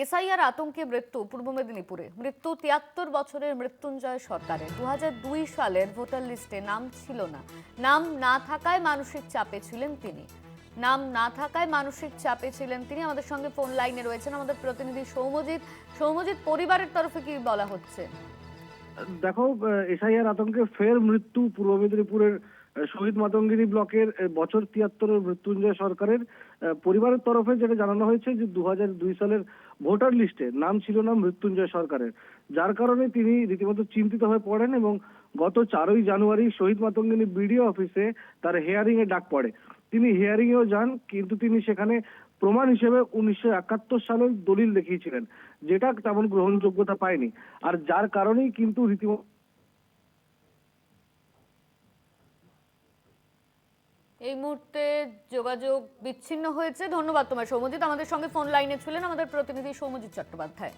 SIR আতঙ্কে মৃত্যু পূর্ব মেদিনীপুরে। মৃত্যু ৭৩ বছরের মৃত্যুঞ্জয় সরকারের। ২০০২ সালের ভোটার লিস্টে নাম ছিল না। নাম না থাকায় মানসিক চাপে ছিলেন তিনি। আমাদের সঙ্গে ফোন লাইনে রয়েছেন আমাদের প্রতিনিধি সৌম্যজিৎ। সৌম্যজিৎ, পরিবারের তরফে কি বলা হচ্ছে? দেখো, এসআইআর আতঙ্কে ফের মৃত্যু পূর্ব মেদিনীপুরের শহীদ মাতঙ্গিনী ব্লকের বছর ৭৩ মৃত্যুঞ্জয় সরকারের। পরিবারের তরফে যেটা জানানো হয়েছে যে ২০০২ সালের ভোটার লিস্টে নাম ছিল না মৃত্যুঞ্জয় সরকারের, যার কারণে তিনি রীতিমতো চিন্তিত হয়ে পড়েন এবং গত ৪ই জানুয়ারি শহীদ মাতঙ্গিনী বিডিও অফিসে তার হিয়ারিং এ ডাক পড়ে। তিনি হিয়ারিং এও যান, কিন্তু তিনি সেখানে প্রমাণ হিসেবে ১৯৭১ সালের দলিল দেখিয়েছিলেন, যেটা তেমন গ্রহণযোগ্যতা পায়নি। আর যার কারণেই কিন্তু রীতিমতো এই মুহূর্তে যোগাযোগ বিচ্ছিন্ন হয়েছে। ধন্যবাদ তোমার সৌম্যজিৎ। আমাদের সঙ্গে ফোন লাইনে ছিলেন আমাদের প্রতিনিধি সৌম্যজিৎ চট্টোপাধ্যায়।